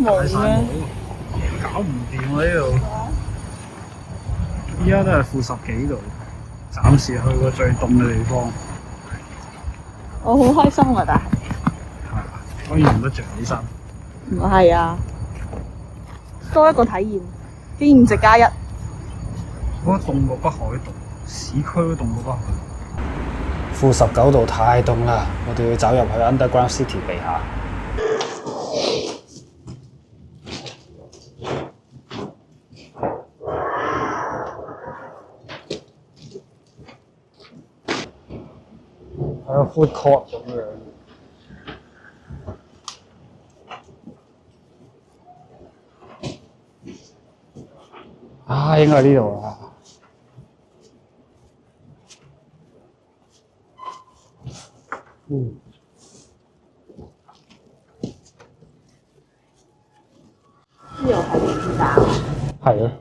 冇咩？搞唔掂啊呢度！依家都係-10幾度，暫時去過最凍嘅地方。我好開心啊，但係係啊，可以用得着起身。唔係啊，多一個體驗，經驗值加1。我覺得凍過北海道，市區都凍過北海道。-19度太凍啦，我哋要走入去 Underground City 避下。喺個 food court 咁樣。啊，應該係呢度啊。呢度係地鐵站。係啊，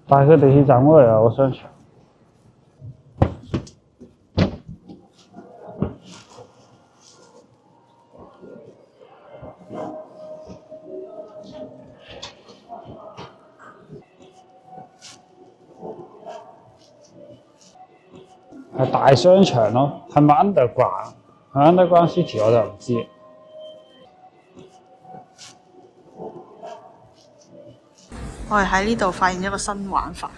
但係佢地鐵站嗰度又有個商場。係大商場咯，係咪 Underground？ 係 Underground City 我就唔知。我哋喺呢度發現一個新玩法，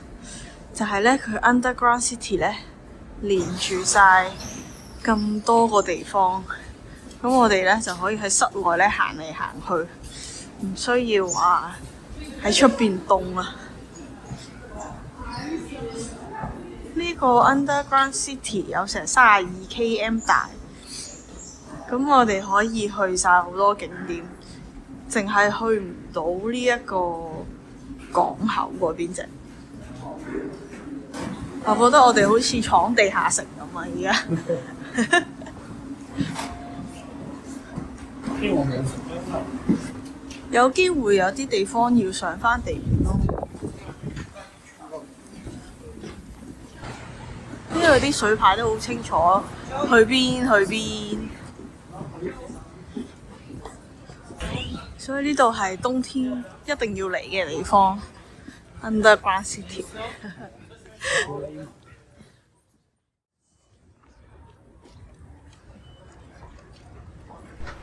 就係咧佢 Underground City 咧連住晒咁多個地方，咁我哋咧就可以喺室內咧行嚟行去，唔需要話喺出邊凍啊！呢個 Underground City 有成32 km 大，咁我哋可以去晒好多景點，淨係去唔到呢一個港口嗰邊啫。我覺得我哋好似闖地下城咁啊！而家有機會有啲地方要上返地面咯。呢度啲水牌都好清楚，去邊去邊。所以呢度係冬天一定要嚟嘅地方 ，Underground City。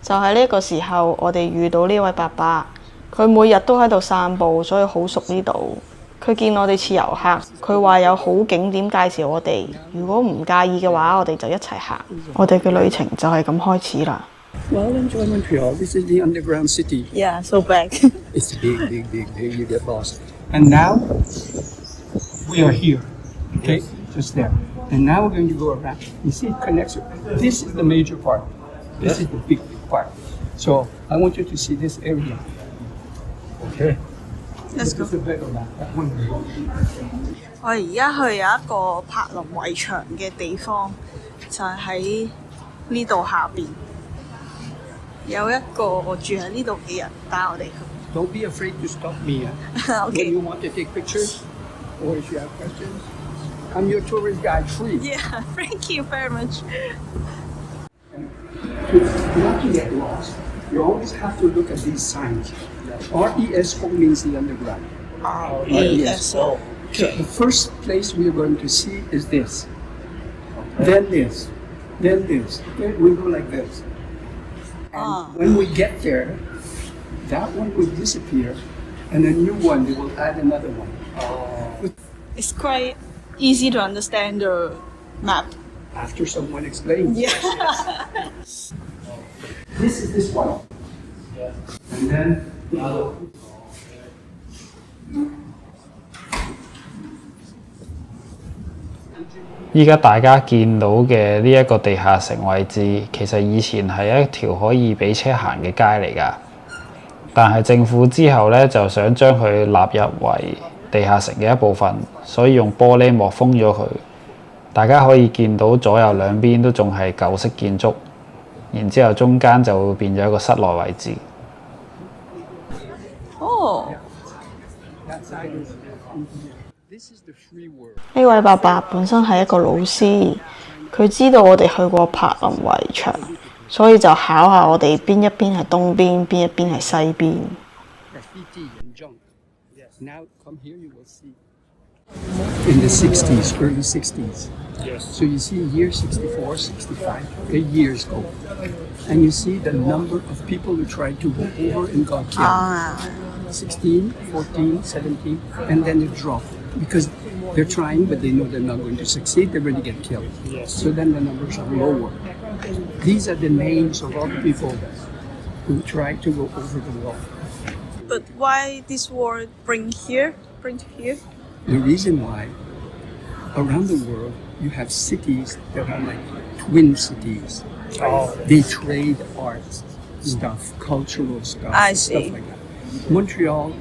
就喺呢個時候，我哋遇到呢位伯伯，佢每日都喺度散步，所以好熟呢度。佢見我哋似遊客，佢話有好景點介紹我哋，如果唔介意嘅話，我哋就一齊行。我哋嘅旅程就係咁開始啦。Well, enjoy Montreal. This is the underground city. Yeah, so big. It's big, big, big, big. You get lost. And now we are here. Okay, just there. And now we're going to go around. You see, it connects. This is the major part. This is the big part. So I want you to see this area. Okay. Let's go. This is the better map. That one. 我而家去有一個柏林圍牆嘅地方，就係喺呢度下邊，有一個住喺呢度嘅人帶我哋去。Don't be afraid to stop me. Okay. When you want to take pictures or if you have questions, I'm your tourist guide free. Yeah, thank you very much. Not to get lost, you always have to look at these signs. RESO means the underground. RESO. So the first place we are going to see is this. Then this. Then this. Okay, we go like this. And when we get there, that one will disappear, and a new one, they will add another one. It's quite easy to understand the map. After someone explains. Yeah. This is this one. And then依家大家見到嘅呢一個地下城位置，其實以前係一條可以俾車行嘅街嚟㗎，但係政府之後咧就想將佢納入為地下城嘅一部分，所以用玻璃膜封咗佢。大家可以見到左右兩邊都仲係舊式建築，然之後中間就會變咗一個室內位置。哦， this is the free world. 呢位伯伯本身係一個老師，佢知道我哋去過柏林圍牆，所以就考下我哋邊一邊係東邊，邊一邊係西邊。Graffiti and junk. Now come here, you will see. In the 60s, early 60s. So you see year 64, 65, the years go. And you see the number of people who tried to go over and got killed. 16, 14, 17, and then it dropped. Because they're trying, but they know they're not going to succeed, they're going to get killed. So then the numbers are lower. These are the names of all the people who tried to go over the wall. But why this war bring to here? The reason why, around the world, you have cities that are like twin cities. They trade art stuff, cultural stuff, I see. stuff like that. Montreal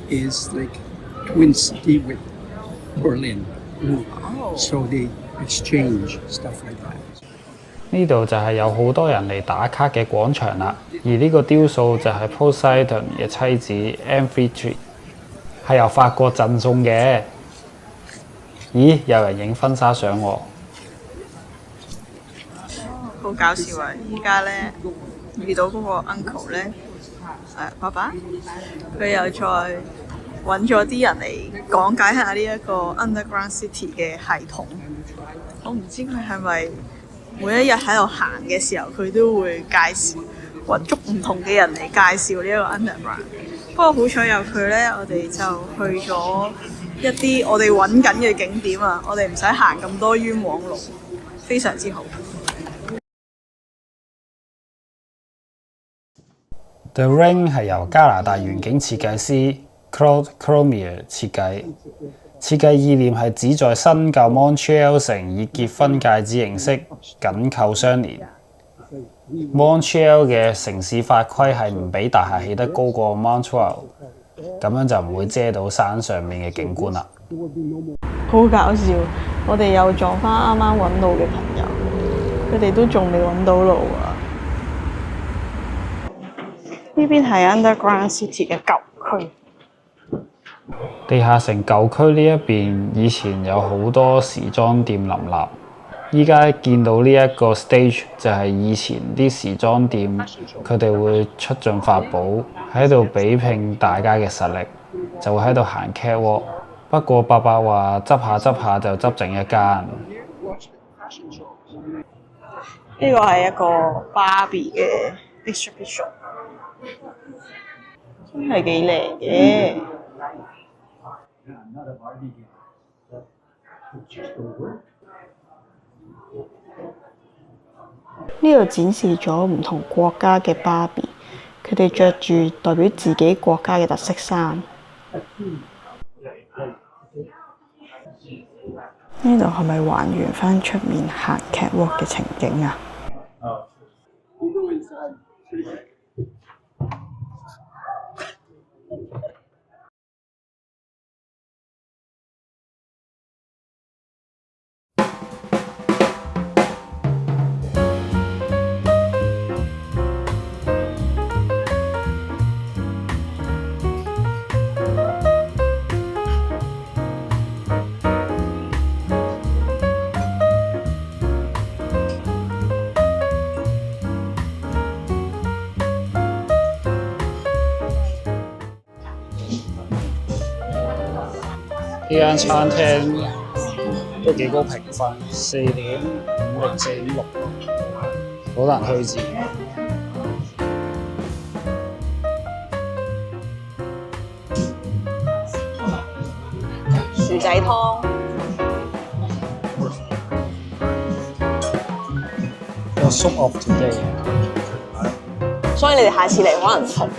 is like twin city with Berlin. So they exchange stuff like that. 呢度就係有好多人嚟打卡嘅廣場啦，而呢個雕塑就係 Poseidon 嘅妻子 Amphitrite， 係由法國贈送嘅。咦，有人影婚紗相喎！好搞笑啊！依家咧遇到嗰個 uncle 咧，爸爸，佢又再揾咗啲人嚟講解下呢一個 Underground City 嘅系統。我唔知佢係咪每一日喺度行嘅時候，佢都會介紹揾捉唔同嘅人嚟介紹呢一個 Underground。不過好彩有佢咧，我哋就去咗一啲我哋揾緊嘅景點啊！我哋唔使行咁多冤枉路，非常之好。The Ring 係由加拿大園景設計師 Claude Cormier 設計，設計意念係旨在新舊 Montreal 城以結婚戒指形式緊扣相連。Montreal 嘅城市法規係唔俾大廈起得高過 Montreal， 咁樣就唔會遮到山上面嘅景觀啦。好搞笑！我哋又撞翻啱啱揾路嘅朋友，佢哋都仲未揾到路啊！呢邊係 Underground City 嘅舊區。地下城舊區呢一邊以前有好多時裝店林立，依家見到呢一個 stage 就係以前啲時裝店，佢哋會出盡法寶喺度比拼大家嘅實力，就會喺度行 catwalk。不過伯伯話執下執下就執剩一間。呢個係一個 Barbie 嘅 exhibition， 真係幾靚嘅。呢度展示咗唔同國家嘅芭比，佢哋着住代表自己國家嘅特色衫。呢度係咪還原翻出面行 catwalk 嘅情景啊？呢間餐廳都幾高評分，4.56、4.6，好難推薦。薯仔湯。The soup of today。所以你哋下次嚟可能唔同。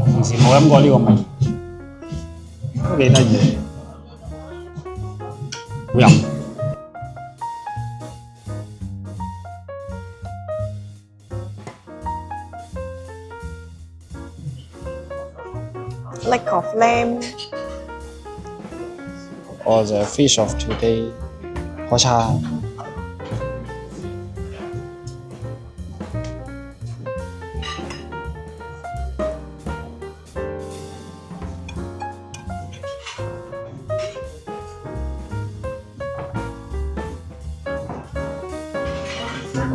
平時冇飲過呢個味，都幾得意，好飲。Leg of lamb or the fish of today， 好差。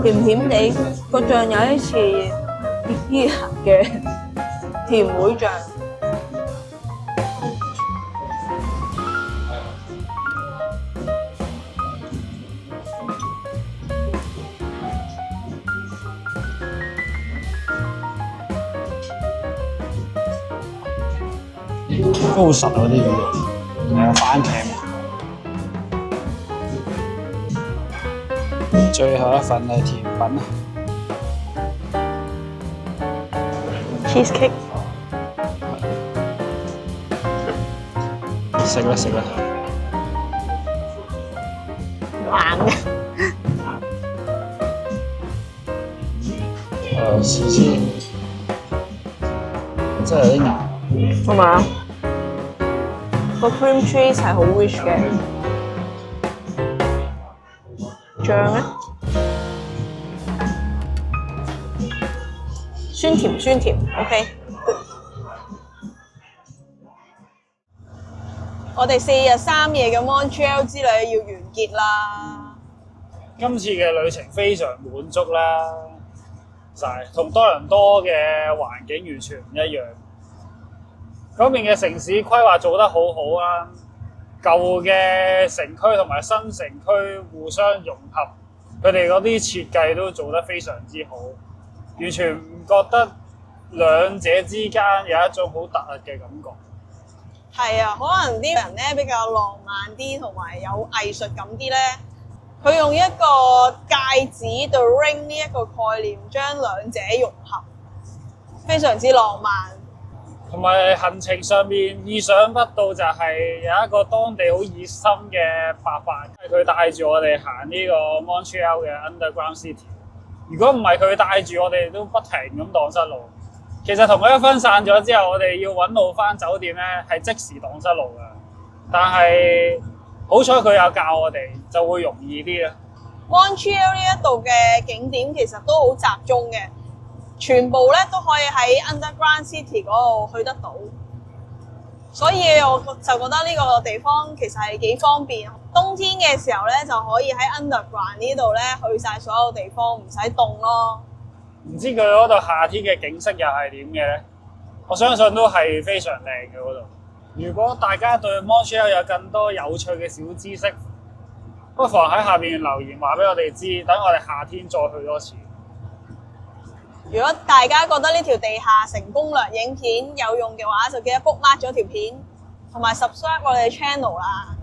甜甜地，個醬有啲似伊蘭嘅甜妹醬。都好實嗰啲魚肉，仲有番茄。最後一份係甜品 cheesecake 食啦食啦，硬嘅。試先，真係有啲硬。係咪啊？個 cream cheese 係好 rich 嘅，醬咧酸甜 ，OK。我哋4日3夜嘅 Montreal 之旅要完結啦。今次嘅旅程非常滿足啦，同多倫多嘅環境完全唔一樣。嗰邊嘅城市規劃做得好好啦，舊嘅城區同埋新城區互相融合，佢哋嗰啲設計都做得非常之好，完全唔覺得兩者之間有一種好突兀嘅感覺。係啊，可能啲人咧比較浪漫啲，同埋有藝術感啲咧，佢用一個戒指 the ring 呢一個概念，將兩者融合，非常之浪漫。同埋行程上面意想不到就係有一個當地好熱心嘅伯伯，佢帶住我哋行呢個 Montreal 嘅 Underground City。如果唔係佢帶住我哋，都不停咁蕩失路。其實同佢一分散咗之後，我哋要揾路返酒店咧，係即時蕩失路㗎。但係好彩佢有教我哋，就會容易啲啦。Montreal 呢一度嘅景點其實都好集中嘅。全部咧都可以喺 Underground City 嗰度去得到，所以我就覺得呢個地方其實係幾方便。冬天嘅時候咧就可以喺 Underground 呢度咧去晒所有地方，唔使凍咯。唔知佢嗰度夏天嘅景色又係點嘅咧？我相信都係非常靚嘅嗰度。如果大家對 Montreal 有更多有趣嘅小知識，不妨喺下邊留言話俾我哋知，等我哋夏天再去多次。如果大家覺得呢條地下城攻略影片有用嘅話，就記得 bookmark 咗條片，同埋 subscribe 我哋 channel 啦。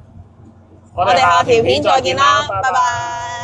我哋下條片再見啦，拜拜。